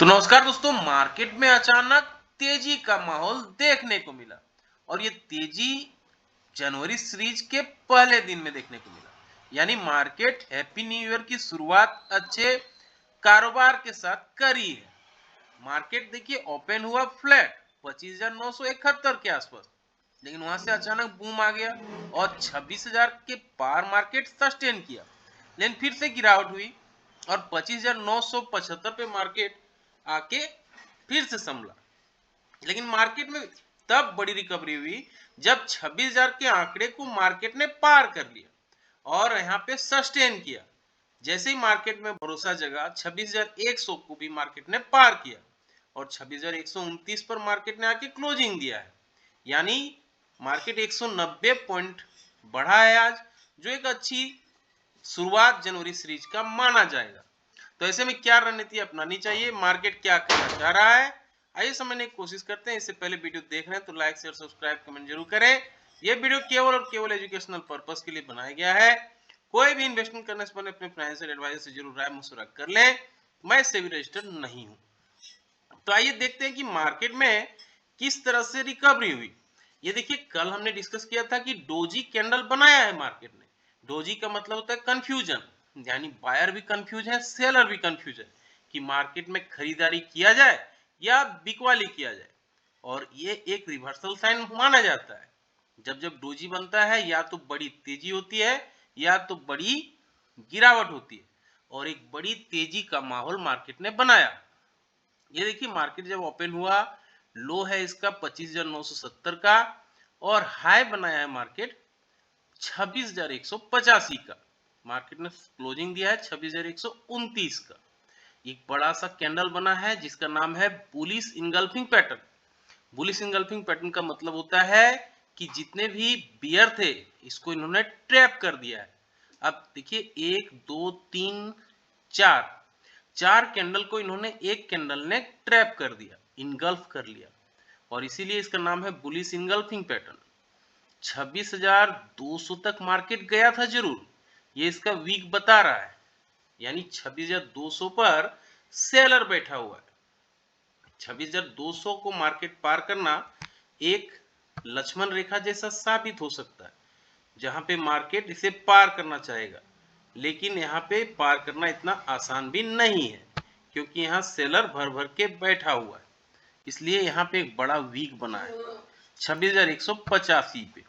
तो नमस्कार दोस्तों, मार्केट में अचानक तेजी का माहौल देखने को मिला और ये तेजी जनवरी सीरीज के पहले दिन में देखने को मिला। यानी मार्केट हैप्पी न्यू ईयर की शुरुआत अच्छे कारोबार के साथ करी है। मार्केट देखिए ओपन हुआ फ्लैट 25,971 के आसपास, लेकिन वहां से अचानक बूम आ गया और 26,000 के पार मार्केट सस्टेन किया, लेकिन फिर से गिरावट हुई और 25,975 पे मार्केट आके फिर से संभला। लेकिन मार्केट में तब बड़ी रिकवरी हुई जब 26,000 के आंकड़े को मार्केट ने पार कर लिया और यहाँ पे सस्टेन किया। जैसे ही मार्केट में भरोसा जगा, 26,100 को भी मार्केट ने पार किया और 26,129 पर मार्केट ने आके क्लोजिंग दिया है। यानी मार्केट 190 पॉइंट बढ़ा है आज, जो एक अच्छी शुरुआत जनवरी सीरीज का माना जाएगा। तो ऐसे में क्या रणनीति अपनानी चाहिए, मार्केट क्या करना चाह रहा है, आइए समझने की कोशिश करते हैं। इससे पहले वीडियो देख रहे हैं तो लाइक शेयर सब्सक्राइब कमेंट जरूर करें। यह वीडियो केवल और केवल एजुकेशनल पर्पस के लिए बनाया गया है। कोई भी इन्वेस्टमेंट करने से पहले अपने फाइनेंशियल एडवाइजर से जरूर राय मशवरा कर लें। मैं इससे भी रजिस्टर्ड नहीं हूं। तो आइए देखते हैं कि मार्केट में किस तरह से रिकवरी हुई। ये देखिए, कल हमने डिस्कस किया था कि डोजी कैंडल बनाया है मार्केट ने। डोजी का मतलब होता है कंफ्यूजन, यानी बायर भी कंफ्यूज है, सेलर भी कंफ्यूज है कि मार्केट में खरीदारी किया जाए या बिकवाली किया जाए। और ये एक रिवर्सल साइन माना जाता है। जब जब डोजी बनता है या तो बड़ी तेजी होती है या तो बड़ी गिरावट होती है, और एक बड़ी तेजी का माहौल मार्केट ने बनाया। ये देखिए, मार्केट जब ओपन हुआ, लो है इसका 25,970 का और हाई बनाया है मार्केट 26,185 का। मार्केट ने क्लोजिंग दिया है 26,129 का। एक बड़ा सा कैंडल बना है जिसका नाम है bullish engulfing pattern. Bullish engulfing pattern का मतलब होता है कि जितने भी बियर थे इसको इन्होंने ट्रैप कर दिया है। अब देखिए, एक दो तीन चार चार कैंडल को इन्होंने एक कैंडल ने ट्रैप कर दिया, इनगल्फ कर लिया, और इसीलिए इसका नाम है बुलिश इनगल्फिंग पैटर्न। 26,200 तक मार्केट गया था जरूर, ये इसका वीक बता रहा है। यानी 26,200 पर सेलर बैठा हुआ है। 26,200 को मार्केट पार करना एक लक्ष्मण रेखा जैसा साबित हो सकता है, जहां पे मार्केट इसे पार करना चाहेगा। लेकिन यहाँ पे पार करना इतना आसान भी नहीं है, क्योंकि यहाँ सेलर भर भर के बैठा हुआ है। इसलिए यहाँ पे एक बड़ा वीक बना है 26,185 पे।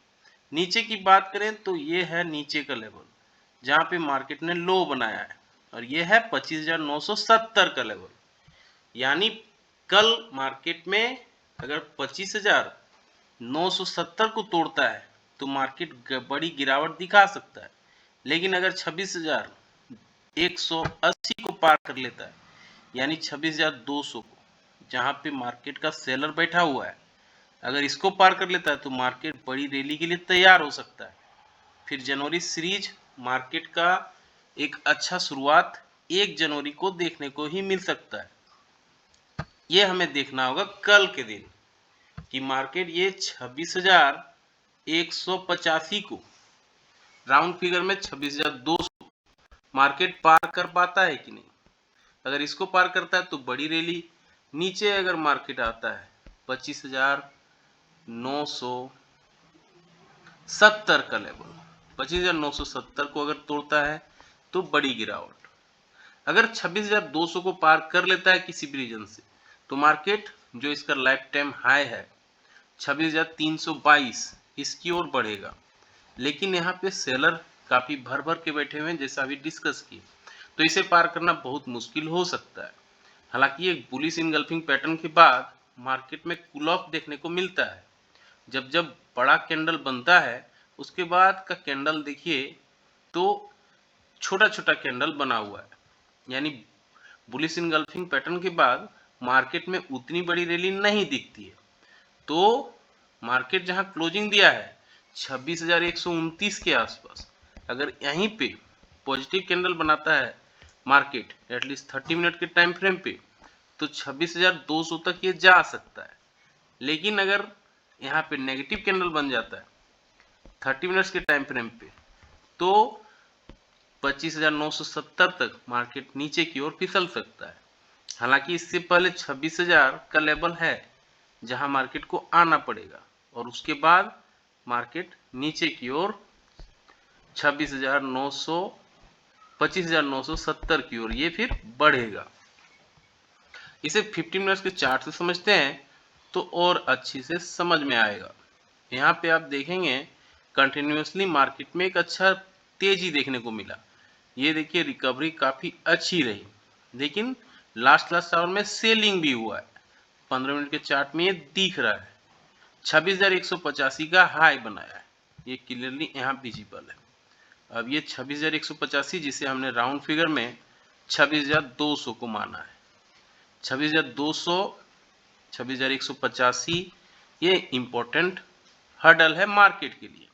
नीचे की बात करें तो ये है नीचे का लेवल जहाँ पे मार्केट ने लो बनाया है, और ये है 25,970 का लेवल। यानी कल मार्केट में अगर 25,970 को तोड़ता है तो मार्केट बड़ी गिरावट दिखा सकता है। लेकिन अगर 26,180 को पार कर लेता है, यानी 26,200 को, जहां पे मार्केट का सेलर बैठा हुआ है, अगर इसको पार कर लेता है तो मार्केट बड़ी रैली के लिए तैयार हो सकता है। फिर जनवरी सीरीज मार्केट का एक अच्छा शुरुआत 1 जनवरी को देखने को ही मिल सकता है। ये हमें देखना होगा कल के दिन कि मार्केट ये 26,185 को, राउंड फिगर में 26,200 मार्केट पार कर पाता है कि नहीं। अगर इसको पार करता है तो बड़ी रैली, नीचे अगर मार्केट आता है 25,970 का लेवल, 25,970 को अगर तोड़ता है तो बड़ी गिरावट। अगर 26,200 को पार कर लेता है किसी भी रीजन से, तो मार्केट जो इसका लाइफ टाइम हाई है 26,322 इसकी ओर बढ़ेगा। लेकिन यहाँ पे सेलर काफी भर भर के बैठे हुए हैं, जैसा अभी डिस्कस किए, तो इसे पार करना बहुत मुश्किल हो सकता है। हालांकि एक बुलिश इनगल्फिंग पैटर्न के बाद मार्केट में कूल ऑफ देखने को मिलता है। जब जब बड़ा कैंडल बनता है उसके बाद का कैंडल देखिए तो छोटा छोटा कैंडल बना हुआ है। यानी बुलिश इनगल्फिंग पैटर्न के बाद मार्केट में उतनी बड़ी रैली नहीं दिखती है। तो मार्केट जहां क्लोजिंग दिया है 26,129 के आसपास, अगर यहीं पे पॉजिटिव कैंडल बनाता है मार्केट एटलीस्ट 30 मिनट के टाइम फ्रेम पे, तो 26,200 तक ये जा सकता है। लेकिन अगर यहाँ पे नेगेटिव कैंडल बन जाता है 30 मिनट्स के टाइम फ्रेम पे, तो 25,970 तक मार्केट नीचे की ओर फिसल सकता है। हालांकि इससे पहले 26,000 का लेवल है जहां मार्केट को आना पड़ेगा और उसके बाद मार्केट नीचे की ओर 26,900 25,970 की ओर ये फिर बढ़ेगा। इसे 15 मिनट्स के चार्ट से समझते हैं तो और अच्छी से समझ में आएगा। यहाँ पे आप देखेंगे कंटिन्यूसली मार्केट में एक अच्छा तेजी देखने को मिला। ये देखिए रिकवरी काफी अच्छी रही, लेकिन लास्ट आवर में सेलिंग भी हुआ है। 15 मिनट के चार्ट में ये दिख रहा है। 26,185 का हाई बनाया है, ये क्लियरली यहाँ विजिबल है। अब ये 26,185 जिसे हमने राउंड फिगर में 26,200 को माना है। 26,200 26,185 ये इंपॉर्टेंट हर्डल है मार्केट के लिए।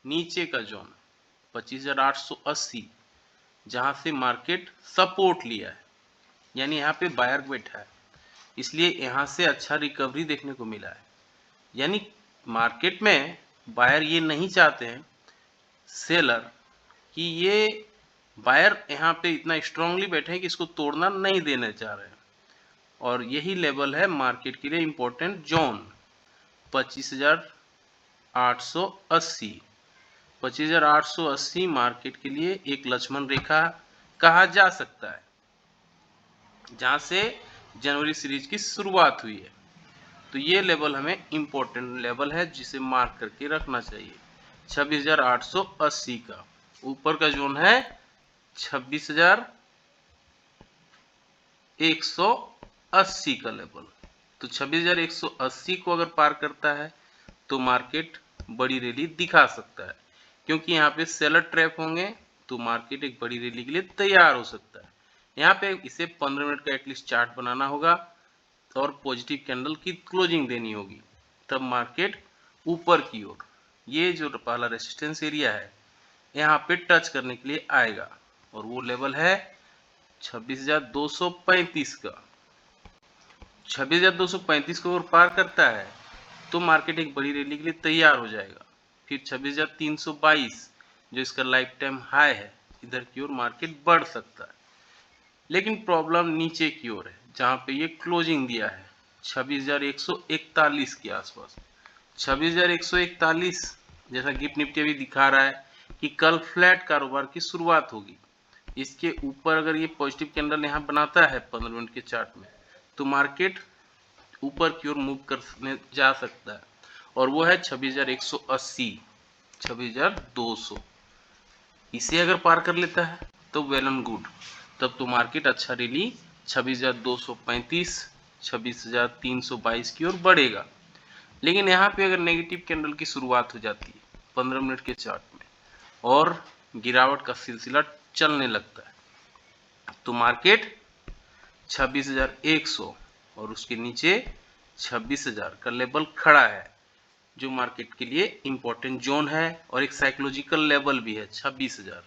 नीचे का जोन 25,880 जहां से मार्केट सपोर्ट लिया है, यानी यहाँ पे बायर बैठा है, इसलिए यहाँ से अच्छा रिकवरी देखने को मिला है। यानी मार्केट में बायर ये नहीं चाहते हैं सेलर कि ये बायर यहाँ पे इतना स्ट्रांगली बैठे हैं कि इसको तोड़ना नहीं देना चाह रहे हैं, और यही लेवल है मार्केट के लिए इंपॉर्टेंट जोन 25,880। 25,880 मार्केट के लिए एक लक्ष्मण रेखा कहा जा सकता है, जहां से जनवरी सीरीज की शुरुआत हुई है। तो ये लेवल हमें इंपॉर्टेंट लेवल है जिसे मार्क करके रखना चाहिए। 26,880 का ऊपर का जोन है 26,180 का लेवल। तो 26,180 को अगर पार करता है तो मार्केट बड़ी रैली दिखा सकता है, क्योंकि यहाँ पे सेलर ट्रैप होंगे तो मार्केट एक बड़ी रैली के लिए तैयार हो सकता है। यहाँ पे इसे 15 मिनट का एटलीस्ट चार्ट बनाना होगा और पॉजिटिव कैंडल की क्लोजिंग देनी होगी, तब मार्केट ऊपर की ओर ये जो पहला रेजिस्टेंस एरिया है यहाँ पे टच करने के लिए आएगा, और वो लेवल है 26,235 का। 26,235 को अगर पार करता है तो मार्केट एक बड़ी रैली के लिए तैयार हो जाएगा। फिर 26,322 जो इसका लाइफ टाइम हाई है, इधर की ओर मार्केट बढ़ सकता है। लेकिन प्रॉब्लम नीचे की ओर है जहां पे ये क्लोजिंग दिया है 26,141 के आसपास। 26,141 जैसा गिफ्ट निफ्टी अभी दिखा रहा है कि कल फ्लैट कारोबार की शुरुआत होगी। इसके ऊपर अगर ये पॉजिटिव कैंडल यहाँ बनाता है 15 मिनट के चार्ट में तो मार्केट ऊपर की ओर मूव करने जा सकता है, और वो है 26,180 26,200। इसे अगर पार कर लेता है तो वेल एंड गुड, तब तो मार्केट अच्छा रैली 26,235 26,322 की ओर बढ़ेगा। लेकिन यहाँ पे अगर नेगेटिव कैंडल की शुरुआत हो जाती है 15 मिनट के चार्ट में और गिरावट का सिलसिला चलने लगता है तो मार्केट 26,100 और उसके नीचे 26,000 का लेवल खड़ा है, जो मार्केट के लिए इंपॉर्टेंट जोन है और एक साइकोलॉजिकल लेवल भी है 26,000।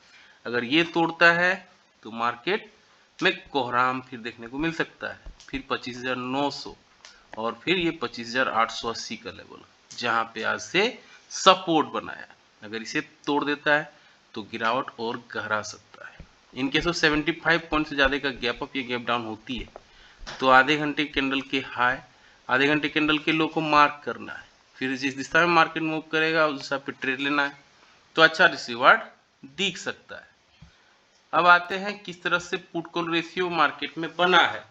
अगर ये तोड़ता है तो मार्केट में कोहराम फिर देखने को मिल सकता है, फिर 25,900 और फिर ये 25,880 का लेवल जहां पे आज से सपोर्ट बनाया। अगर इसे तोड़ देता है तो गिरावट और गहरा सकता है। इन केस ऑफ 75 पॉइंट से ज्यादा का गैप अप या गैप डाउन होती है तो आधे घंटे कैंडल के हाई आधे घंटे कैंडल के लो को मार्क करना है, फिर जिस दिशा में मार्केट मूव करेगा उस दिशा पे ट्रेड लेना है, तो अच्छा रिसीवर्ड दिख सकता है। अब आते हैं किस तरह से पुट कॉल रेशियो मार्केट में बना है।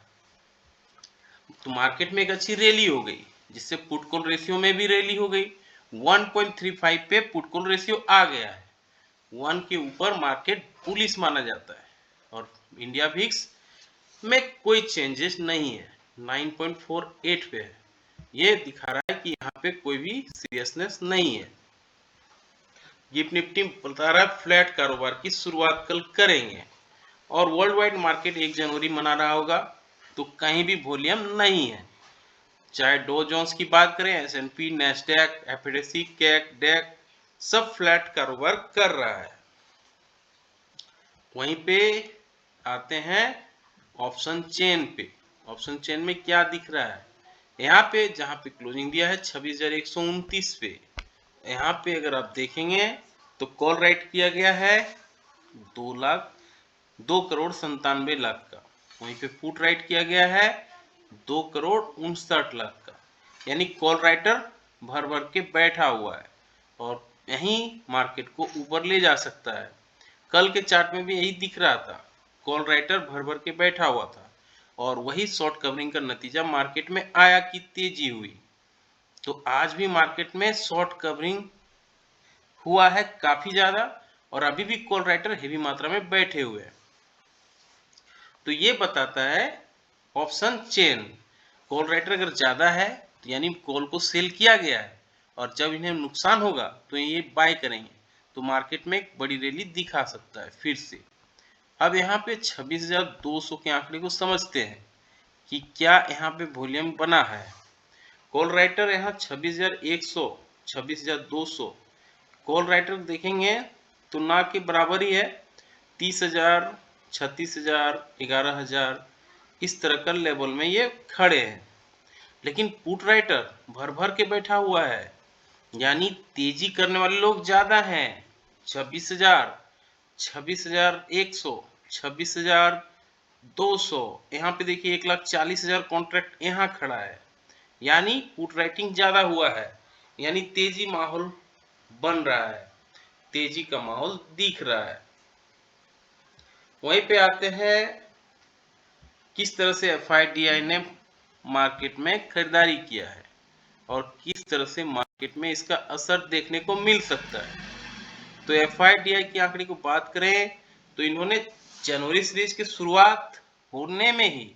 तो मार्केट में एक अच्छी रैली हो गई जिससे पुट कॉल रेशियो में भी रैली हो गई। 1.35 पे पुट कॉल रेशियो आ गया है। 1 के ऊपर मार्केट बुलिश माना जाता है और इंडिया विक्स में कोई चेंजेस नहीं है, 9.48 पे है। ये दिखा रहा है कि यहाँ पे कोई भी सीरियसनेस नहीं है। गिफ्ट निफ्टी बता रहा है फ्लैट कारोबार की शुरुआत कल करेंगे और वर्ल्ड वाइड मार्केट 1 जनवरी मना रहा होगा, तो कहीं भी वॉल्यूम नहीं है। चाहे डो जोन्स की बात करें, S&P, नैस्डैक, एफएससी, कैक, डेक सब फ्लैट कारोबार कर रहा है। वहीं पे आते हैं ऑप्शन चेन पे। ऑप्शन चेन में क्या दिख रहा है, यहाँ पे जहां पे क्लोजिंग दिया है 26,129 पे, यहाँ पे अगर आप देखेंगे तो कॉल राइट किया गया है 2 करोड़ 97 लाख का, वहीं पे पुट राइट किया गया है 2,59,00,000 का, यानी कॉल राइटर भर भर के बैठा हुआ है और यही मार्केट को ऊपर ले जा सकता है। कल के चार्ट में भी यही दिख रहा था, कॉल राइटर भर भर के बैठा हुआ था और वही शॉर्ट कवरिंग का नतीजा मार्केट में आया कि तेजी हुई। तो आज भी मार्केट में शॉर्ट कवरिंग हुआ है काफी ज्यादा और अभी भी कॉल राइटर हेवी मात्रा में बैठे हुए हैं। तो ये बताता है ऑप्शन चेन, कॉल राइटर अगर ज्यादा है तो यानी कॉल को सेल किया गया है और जब इन्हें नुकसान होगा तो ये बाय करेंगे, तो मार्केट में एक बड़ी रैली दिखा सकता है फिर से। अब यहाँ पे 26,200 के आंकड़े को समझते हैं कि क्या यहाँ पे वॉल्यूम बना है। कॉल राइटर यहाँ 26,100, 26,200 कॉल राइटर देखेंगे तो ना के बराबर ही है, 30,000, 36,000, 11,000 इस तरह का लेवल में ये खड़े हैं। लेकिन पुट राइटर भर भर के बैठा हुआ है, यानी तेजी करने वाले लोग ज्यादा हैं। 26,000, 26,100, 26,200, यहाँ पे देखिए 1,40,000 कॉन्ट्रैक्ट यहाँ खड़ा है, यानी पुट राइटिंग ज्यादा हुआ है, यानी तेजी माहौल बन रहा है, तेजी का माहौल दिख रहा है। वहीं पे आते हैं किस तरह से FIDI ने मार्केट में खरीदारी किया है और किस तरह से मार्केट में इसका असर देखने को मिल सकता है। तो FIDI की आंकड़े को बात करें तो इन्होंने जनवरी सीरीज की शुरुआत होने में ही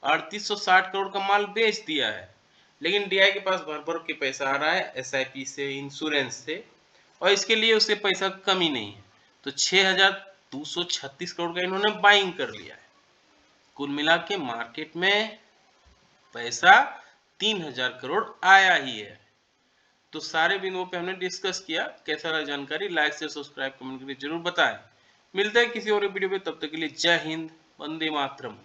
3860 करोड़ का माल बेच दिया है, लेकिन DI के पास भर भर के पैसा आ रहा है SIP से, इंश्योरेंस से, और इसके लिए उसे पैसा कमी नहीं है। तो 6,236 करोड़ का इन्होंने बाइंग कर लिया है। कुल मिला के मार्केट में पैसा 3,000 करोड़ आया ही है। तो सारे बिंदुओं पे हमने डिस्कस किया। कैसा लगा जानकारी, लाइक से सब्सक्राइब कमेंट करके जरूर बताएं। मिलते हैं किसी और वीडियो में, तब तक के लिए जय हिंद, वंदे मातरम।